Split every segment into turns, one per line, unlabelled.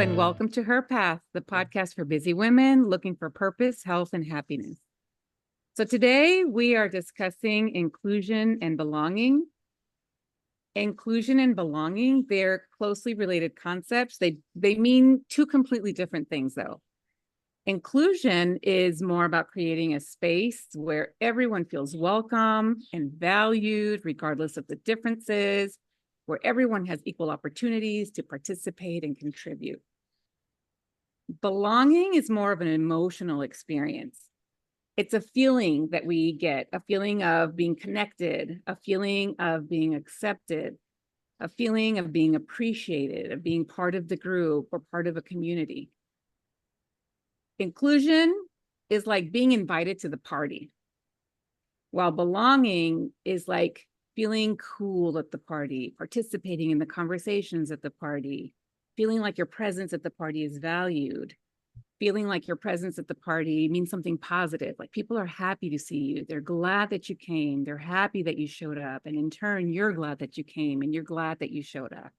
and welcome to HerPath, the podcast for busy women looking for purpose, health, and happiness. So today we are discussing inclusion and belonging. Inclusion and belonging, they're closely related concepts. They mean two completely different things, though. Inclusion is more about creating a space where everyone feels welcome and valued, regardless of the differences, where everyone has equal opportunities to participate and contribute. Belonging is more of an emotional experience. It's a feeling that we get, a feeling of being connected, a feeling of being accepted, a feeling of being appreciated, of being part of the group or part of a community. Inclusion is like being invited to the party, while belonging is like feeling cool at the party, participating in the conversations at the party, feeling like your presence at the party is valued, feeling like your presence at the party means something positive, like people are happy to see you. They're glad that you came. They're happy that you showed up. And in turn, you're glad that you came and you're glad that you showed up.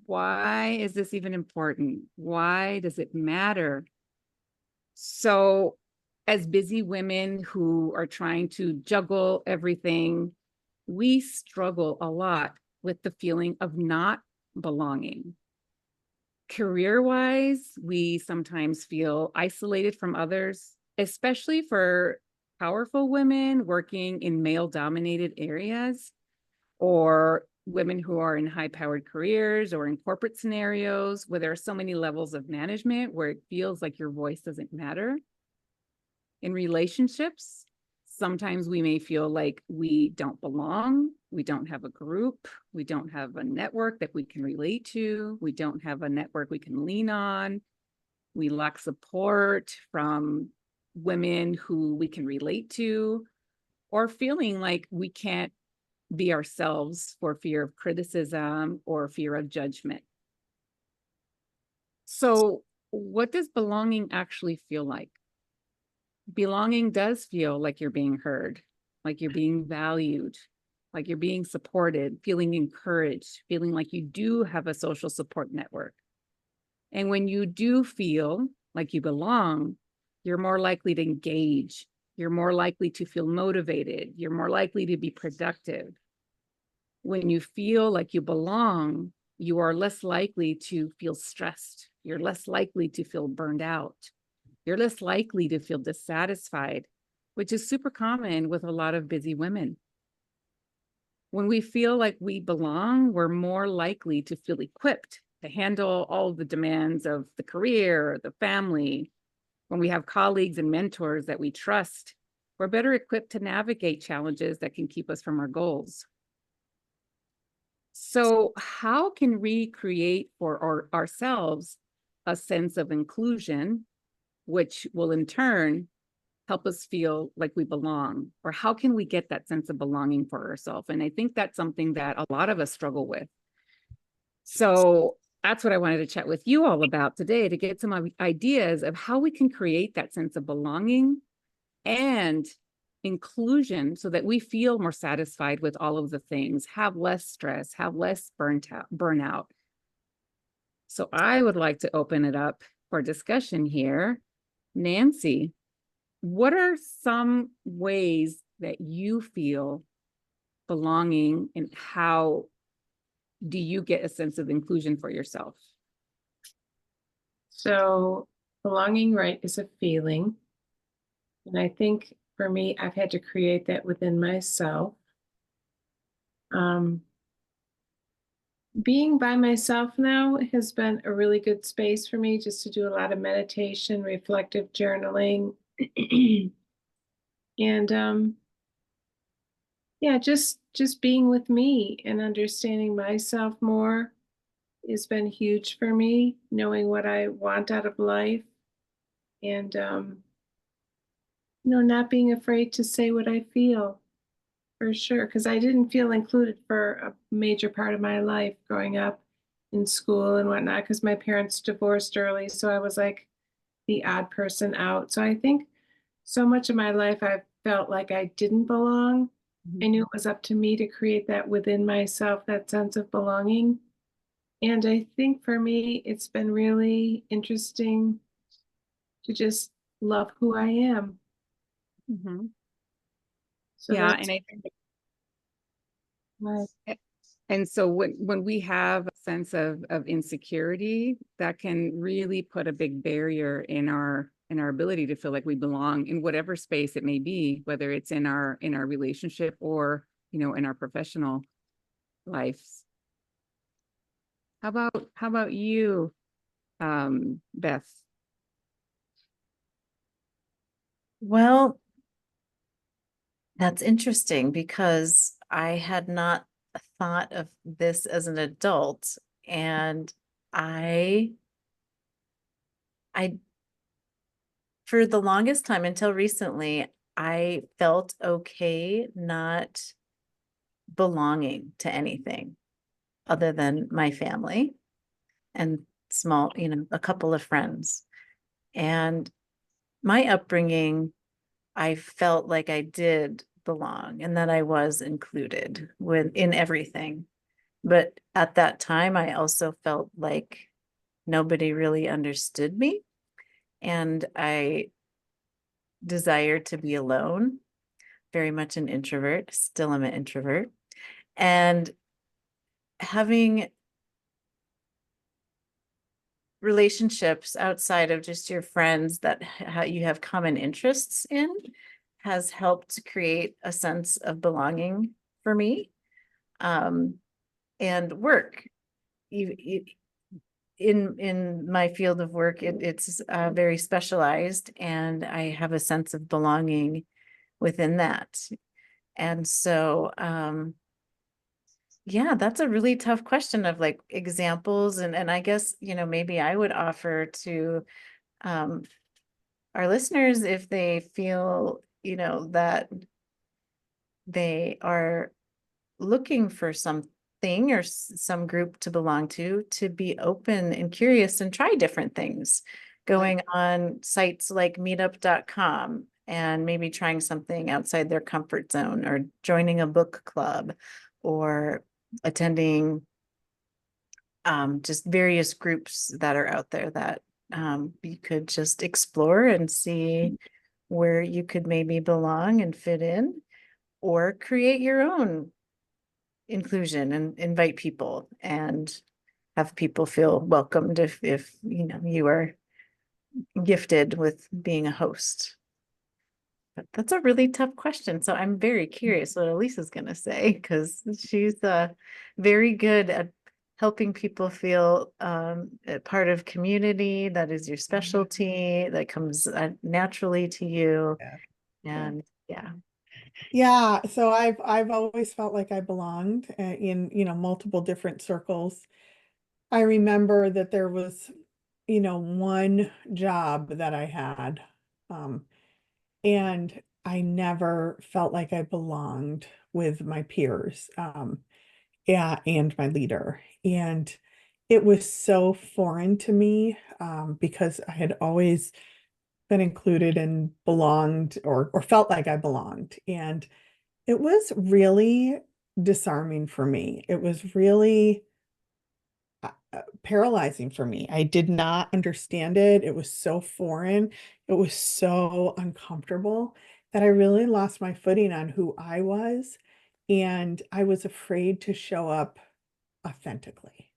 Why is this even important? Why does it matter? So, as busy women who are trying to juggle everything, we struggle a lot with the feeling of not belonging. Career-wise, we sometimes feel isolated from others, especially for powerful women working in male-dominated areas, or women who are in high-powered careers or in corporate scenarios where there are so many levels of management where it feels like your voice doesn't matter. In relationships, sometimes we may feel like we don't belong, we don't have a group, we don't have a network that we can relate to, we don't have a network we can lean on, we lack support from women who we can relate to, or feeling like we can't be ourselves for fear of criticism or fear of judgment. So, what does belonging actually feel like? Belonging does feel like you're being heard, like you're being valued, like you're being supported, feeling encouraged, feeling like you do have a social support network. And when you do feel like you belong, you're more likely to engage, you're more likely to feel motivated, you're more likely to be productive. When you feel like you belong, you are less likely to feel stressed, you're less likely to feel burned out. You're less likely to feel dissatisfied, which is super common with a lot of busy women. When we feel like we belong, we're more likely to feel equipped to handle all the demands of the career, the family. When we have colleagues and mentors that we trust, we're better equipped to navigate challenges that can keep us from our goals. So, how can we create for ourselves a sense of inclusion, which will in turn help us feel like we belong? Or how can we get that sense of belonging for ourselves? And I think that's something that a lot of us struggle with. So that's what I wanted to chat with you all about today, to get some ideas of how we can create that sense of belonging and inclusion so that we feel more satisfied with all of the things, have less stress, have less burnout. So I would like to open it up for discussion here. Nancy, what are some ways that you feel belonging, and how do you get a sense of inclusion for yourself?
So belonging, right, is a feeling. And I think for me, I've had to create that within myself. Being by myself now has been a really good space for me, just to do a lot of meditation, reflective journaling. And yeah, just being with me and understanding myself more has been huge for me, knowing what I want out of life, and not being afraid to say what I feel, for sure, because I didn't feel included for a major part of my life growing up in school and whatnot, because my parents divorced early, so I was like the odd person out. So I think so much of my life I felt like I didn't belong. I knew it was up to me to create that within myself, that sense of belonging. And I think for me, it's been really interesting to just love who I am.
Mhm.
So
Yeah,
that's
and I think
my,
and so when we have a sense of insecurity, that can really put a big barrier in our ability to feel like we belong in whatever space it may be, whether it's in our relationship or, you know, in our professional lives. How about you, Beth?
Well, that's interesting because I had not thought of this as an adult, and I I for the longest time until recently, I felt okay not belonging to anything other than my family and small, a couple of friends. And my upbringing, I felt like I did belong and that I was included in everything. But at that time, I also felt like nobody really understood me, and I desired to be alone. Very much an introvert, still am an introvert. And having relationships outside of just your friends that you have common interests in has helped create a sense of belonging for me. Um, and work, you, in my field of work, it's very specialized, and I have a sense of belonging within that. And so, yeah, that's a really tough question of like examples, and I guess, maybe I would offer to um, our listeners, if they feel, that they are looking for something or some group to belong to be open and curious and try different things, going on sites like meetup.com and maybe trying something outside their comfort zone, or joining a book club, or attending just various groups that are out there that you could just explore and see where you could maybe belong and fit in, or create your own inclusion and invite people and have people feel welcomed if you are gifted with being a host. But that's a really tough question. So I'm very curious what Elisa's going to say, because she's very good at helping people feel a part of community. That is your specialty, that comes naturally to you.
Yeah.
And yeah.
Yeah, so I've always felt like I belonged in, multiple different circles. I remember that there was, one job that I had, um, and I never felt like I belonged with my peers, yeah, and my leader. And it was so foreign to me, because I had always been included and belonged, or felt like I belonged. And it was really disarming for me. It was really paralyzing for me. I did not understand it. It was so foreign. It was so uncomfortable that I really lost my footing on who I was. And I was afraid to show up authentically.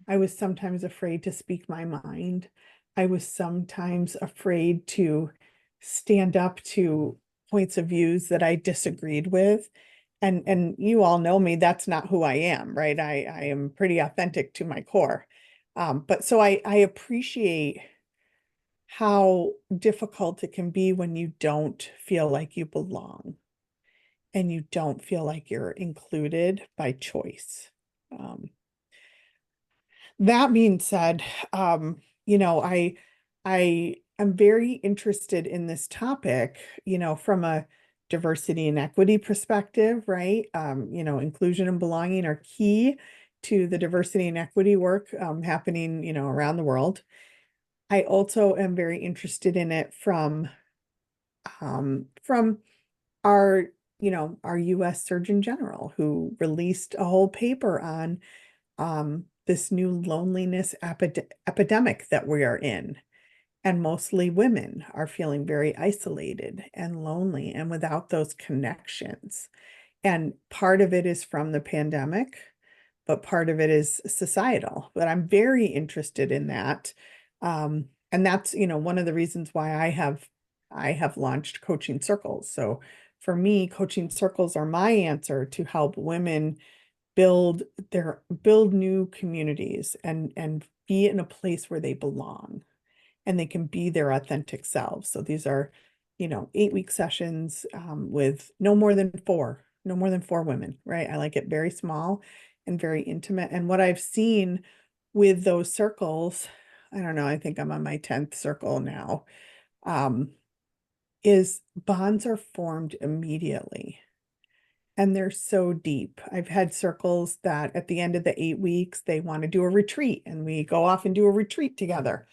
I was sometimes afraid to speak my mind. I was sometimes afraid to stand up to points of views that I disagreed with. And you all know me, that's not who I am, right? I am pretty authentic to my core. But so I appreciate how difficult it can be when you don't feel like you belong and you don't feel like you're included by choice. Um, That being said, I am very interested in this topic, from a diversity and equity perspective, right? Inclusion and belonging are key to the diversity and equity work happening, around the world. I also am very interested in it from our, our US Surgeon General, who released a whole paper on this new loneliness epidemic that we are in. And mostly women are feeling very isolated and lonely and without those connections. And part of it is from the pandemic, but part of it is societal. But I'm very interested in that. And that's, one of the reasons why I have launched coaching circles. So for me, coaching circles are my answer to help women build new communities and be in a place where they belong and they can be their authentic selves. So these are, 8-week sessions with no more than four women, right? I like it very small and very intimate. And what I've seen with those circles, I don't know, I think I'm on my 10th circle now, is bonds are formed immediately. And they're so deep. I've had circles that at the end of the 8 weeks, they want to do a retreat and we go off and do a retreat together.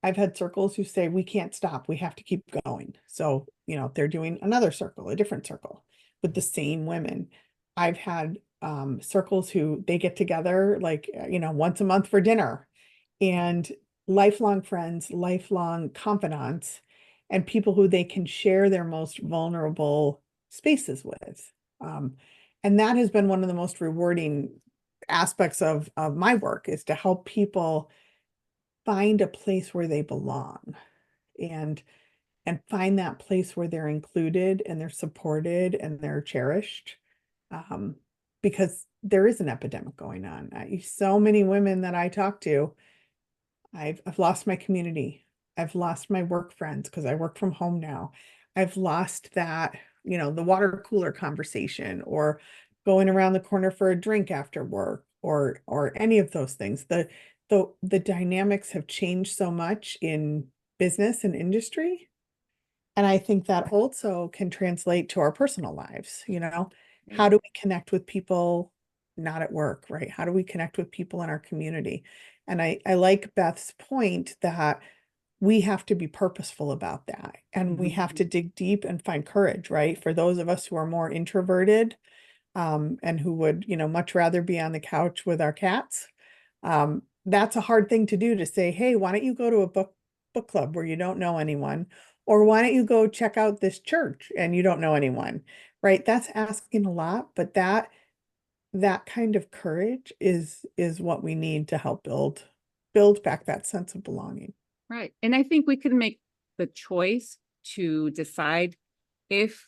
I've had circles who say, we can't stop, we have to keep going. So, they're doing another circle, a different circle with the same women. I've had circles who they get together like, once a month for dinner, and lifelong friends, lifelong confidants, and people who they can share their most vulnerable spaces with. And that has been one of the most rewarding aspects of my work, is to help people find a place where they belong and find that place where they're included and they're supported and they're cherished. Because there is an epidemic going on. So many women that I talk to, I've lost my community. I've lost my work friends because I work from home now. I've lost that, the water cooler conversation or going around the corner for a drink after work or any of those things. The dynamics have changed so much in business and industry. And I think that also can translate to our personal lives, how do we connect with people not at work, right? How do we connect with people in our community? And I like Beth's point that we have to be purposeful about that. And we have to dig deep and find courage, right? For those of us who are more introverted, and who would, much rather be on the couch with our cats. That's a hard thing to do, to say, hey, why don't you go to a book club where you don't know anyone? Or why don't you go check out this church and you don't know anyone, right? That's asking a lot, but that kind of courage is what we need to help build back that sense of belonging.
Right. And I think we can make the choice to decide if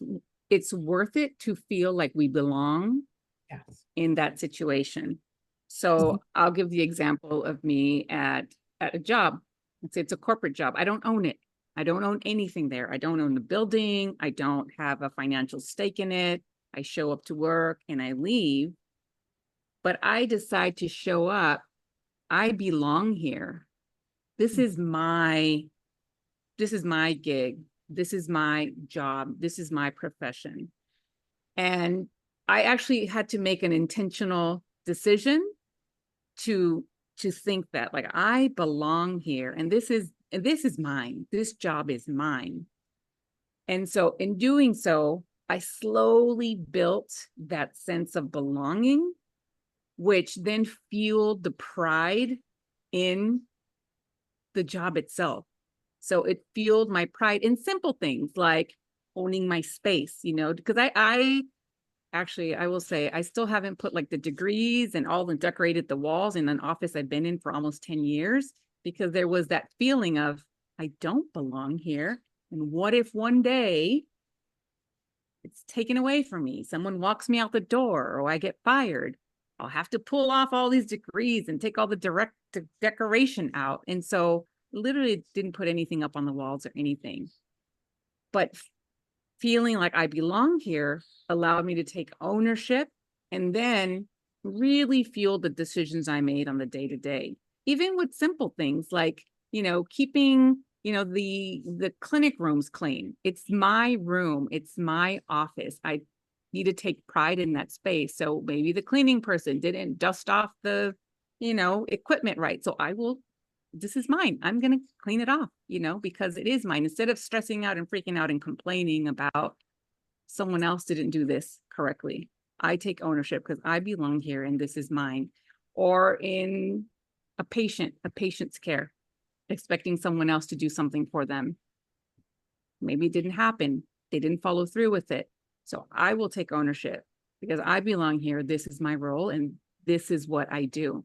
it's worth it to feel like we belong
Yes.
in that situation. So I'll give the example of me at a job. Let's say it's a corporate job. I don't own it. I don't own anything there. I don't own the building. I don't have a financial stake in it. I show up to work and I leave. But I decide to show up. I belong here. This is my gig. This is my job. This is my profession. And I actually had to make an intentional decision to think that, like, I belong here and this is mine. This job is mine. And so in doing so, I slowly built that sense of belonging, which then fueled the pride in the job itself. So it fueled my pride in simple things like owning my space, because I actually, I will say, I still haven't put like the degrees and all and decorated the walls in an office I've been in for almost 10 years, because there was that feeling of, I don't belong here. And what if one day it's taken away from me? Someone walks me out the door or I get fired. I'll have to pull off all these degrees and take all the decoration out. And so literally didn't put anything up on the walls or anything. But feeling like I belong here allowed me to take ownership and then really fuel the decisions I made on the day-to-day, even with simple things like, keeping, the clinic rooms clean. It's my room. It's my office. I need to take pride in that space. So maybe the cleaning person didn't dust off the, equipment right. So this is mine. I'm going to clean it off, because it is mine, instead of stressing out and freaking out and complaining about someone else didn't do this correctly. I take ownership because I belong here and this is mine. Or in a patient's care, expecting someone else to do something for them. Maybe it didn't happen. They didn't follow through with it. So I will take ownership because I belong here. This is my role and this is what I do.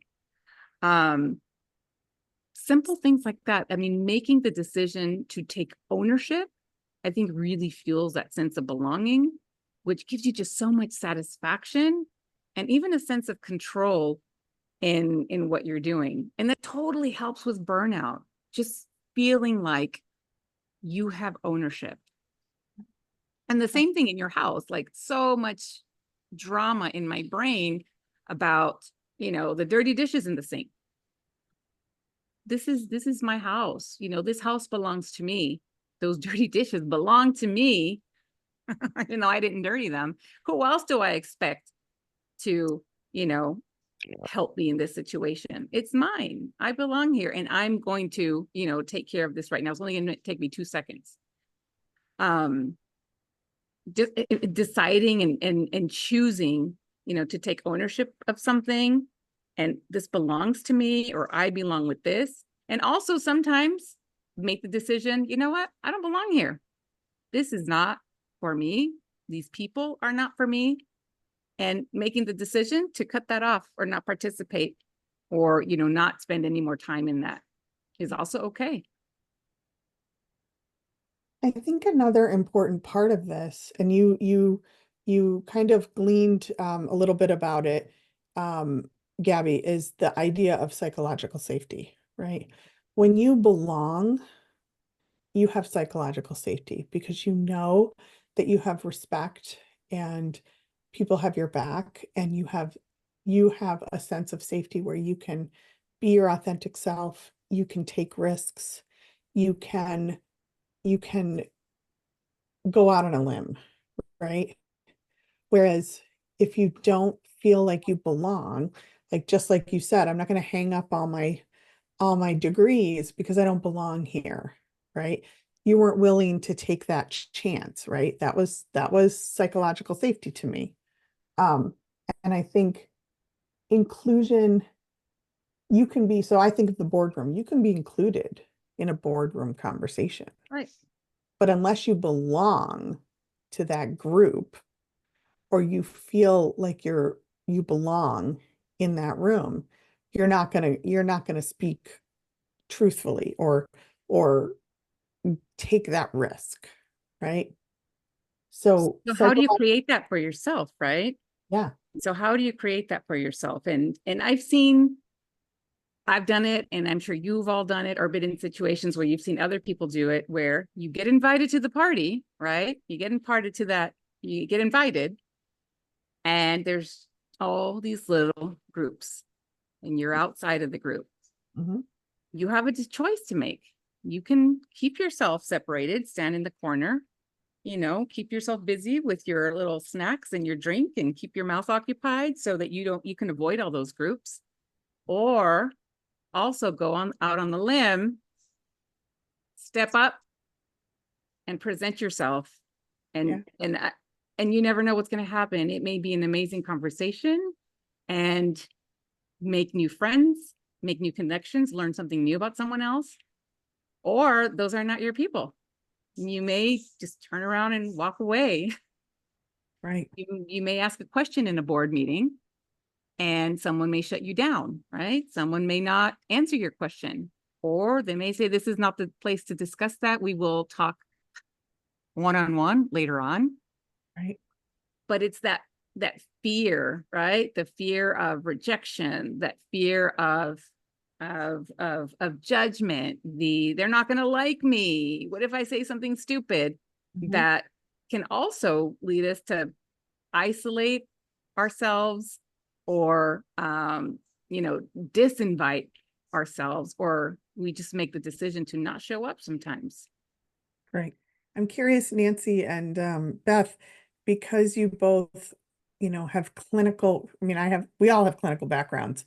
Simple things like that. I mean, making the decision to take ownership, I think really fuels that sense of belonging, which gives you just so much satisfaction and even a sense of control in what you're doing. And that totally helps with burnout, just feeling like you have ownership. And the same thing in your house, like so much drama in my brain about, the dirty dishes in the sink. This is my house. This house belongs to me. Those dirty dishes belong to me. Even though I didn't dirty them. Who else do I expect to, help me in this situation? It's mine. I belong here and I'm going to, take care of this right now. It's only going to take me 2 seconds. Just deciding and choosing, to take ownership of something, and this belongs to me, or I belong with this. And also sometimes make the decision, you know what? I don't belong here. This is not for me. These people are not for me. And making the decision to cut that off or not participate or, not spend any more time in that is also okay.
I think another important part of this, and you kind of gleaned a little bit about it, Gabby, is the idea of psychological safety, right? When you belong, you have psychological safety because you know that you have respect and people have your back, and you have a sense of safety where you can be your authentic self, you can take risks, you can go out on a limb, right? Whereas if you don't feel like you belong, like just like you said, I'm not going to hang up all my degrees because I don't belong here, right? You weren't willing to take that chance, right? That was psychological safety to me. And I think inclusion, you can be, so I think of the boardroom, you can be included in a boardroom conversation.
Right.
But unless you belong to that group, or you feel like you belong in that room, you're not gonna speak truthfully or take that risk, right? So
how do you create that for yourself, right?
yeah.
So how do you create that for yourself? And I've done it, and I'm sure you've all done it or been in situations where you've seen other people do it, where you get invited to the party, right? You get invited, and there's all these little groups, and you're outside of the group.
Mhm.
You have a choice to make. You can keep yourself separated, stand in the corner, keep yourself busy with your little snacks and your drink and keep your mouth occupied so that you can avoid all those groups. Or also go out on the limb, step up and present yourself. And you never know what's going to happen. It may be an amazing conversation and make new friends, make new connections, learn something new about someone else, or those are not your people. You may just turn around and walk away.
Right.
You may ask a question in a board meeting and someone may shut you down, right? Someone may not answer your question, or they may say, this is not the place to discuss that. We will talk one-on-one later on.
Right.
But it's that fear, right? The fear of rejection, that fear of judgment, they're not going to like me. What if I say something stupid?
Mhm.
That can also lead us to isolate ourselves or disinvite ourselves, or we just make the decision to not show up sometimes.
Right. I'm curious, Nancy and Beth, because you both, have clinical, I mean, we all have clinical backgrounds,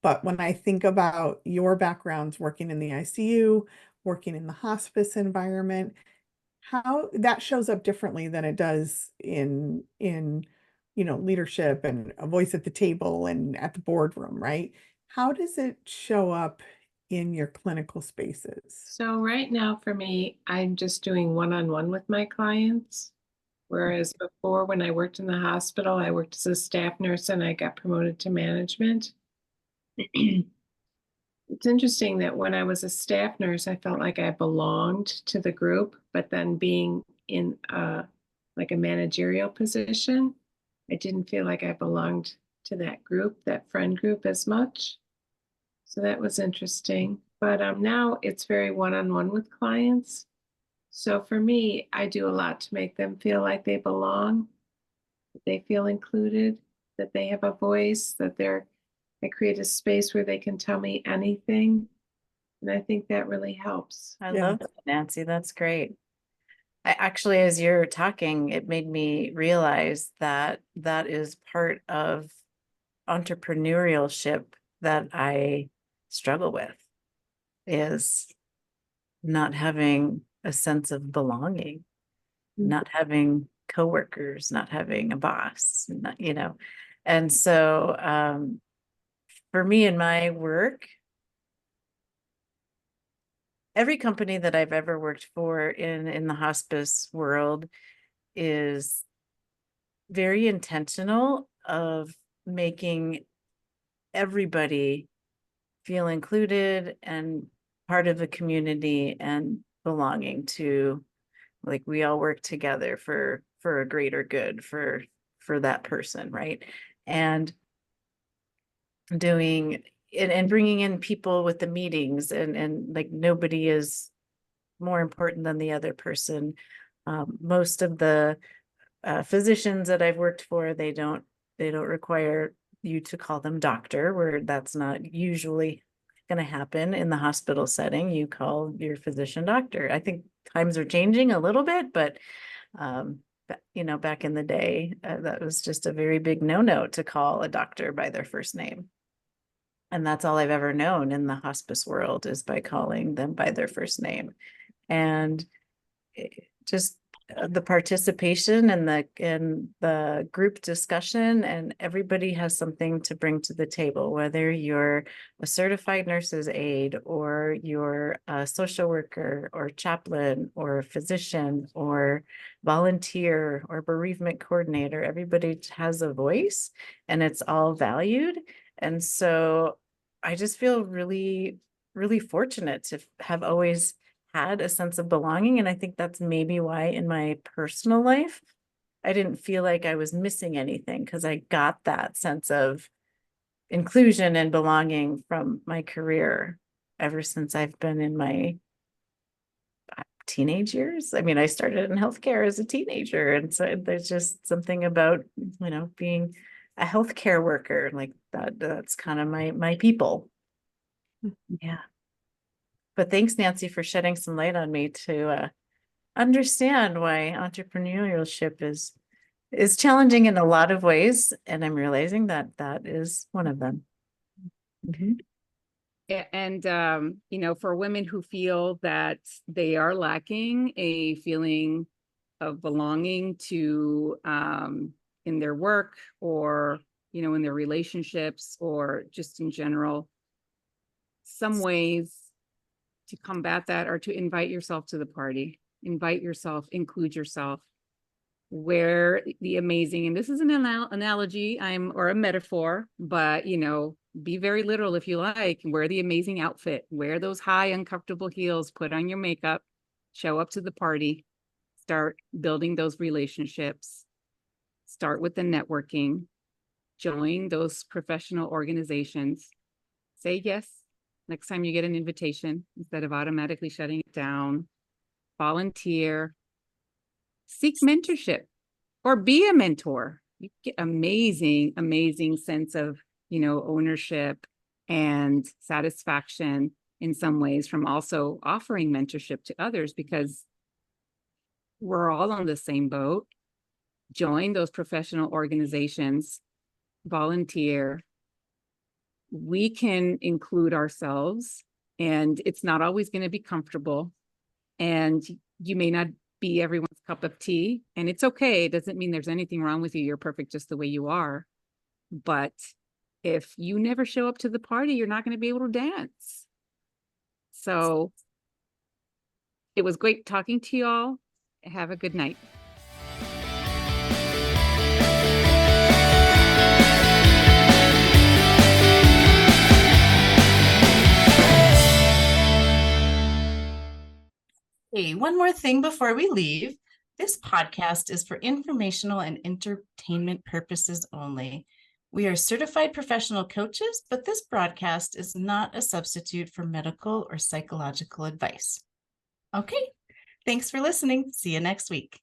but when I think about your backgrounds working in the ICU, working in the hospice environment, how that shows up differently than it does in leadership and a voice at the table and at the boardroom, right? How does it show up in your clinical spaces?
So right now for me, I'm just doing one-on-one with my clients. Whereas before, when I worked in the hospital, I worked as a staff nurse and I got promoted to management. It's interesting that when I was a staff nurse, I felt like I belonged to the group, but then being in like a managerial position, I didn't feel like I belonged to that group, that friend group as much. So that was interesting. But now it's very one-on-one with clients. So for me, I do a lot to make them feel like they belong, that they feel included, that they have a voice, I create a space where they can tell me anything. And I think that really helps.
I
Yeah.
love that, Nancy. That's great. I actually, as you're talking, it made me realize that that is part of entrepreneurship that I struggle with, is not having a sense of belonging,
Mm.
not having coworkers, not having a boss, not, you know. And so for me in my work, every company that I've ever worked for in the hospice world is very intentional of making everybody feel included and part of the community and belonging to, like, we all work together for a greater good for that person, right? And doing and bringing in people with the meetings, and like nobody is more important than the other person. Most of the physicians that I've worked for, they don't require you to call them doctor, where that's not usually going to happen in the hospital setting. You call your physician doctor. I think times are changing a little bit, but you know, back in the day, that was just a very big no-no to call a doctor by their first name. And that's all I've ever known in the hospice world, is by calling them by their first name. And just the participation and the group discussion, and everybody has something to bring to the table, whether you're a certified nurse's aide or you're a social worker or chaplain or physician or volunteer or bereavement coordinator. Everybody has a voice and it's all valued. And so I just feel really, really fortunate to have always had a sense of belonging. And I think that's maybe why in my personal life, I didn't feel like I was missing anything, because I got that sense of inclusion and belonging from my career ever since I've been in my teenage years. I mean, I started in healthcare as a teenager. And so there's just something about, you know, being a healthcare worker like that. That's kind of my people. Yeah. But thanks, Nancy, for shedding some light on me to understand why entrepreneurship is challenging in a lot of ways, and I'm realizing that that is one of them.
Yeah, and you know, for women who feel that they are lacking a feeling of belonging to in their work, or you know, in their relationships, or just in general, some ways to combat that are to invite yourself to the party, invite yourself, include yourself, wear the amazing, and this is an analogy, or a metaphor, but you know, be very literal if you like, wear the amazing outfit, wear those high uncomfortable heels, put on your makeup, show up to the party, start building those relationships, start with the networking, join those professional organizations, say yes next time you get an invitation instead of automatically shutting it down, volunteer, seek mentorship, or be a mentor. You get amazing, amazing sense of, you know, ownership and satisfaction in some ways from also offering mentorship to others, because we're all on the same boat. Join those professional organizations, volunteer. We can include ourselves, and it's not always going to be comfortable. And you may not be everyone's cup of tea, and it's okay. It doesn't mean there's anything wrong with you. You're perfect just the way you are. But if you never show up to the party, you're not going to be able to dance. So it was great talking to you all. Have a good night.
Hey, one more thing before we leave. This podcast is for informational and entertainment purposes only. We are certified professional coaches, but this broadcast is not a substitute for medical or psychological advice. Okay, thanks for listening. See you next week.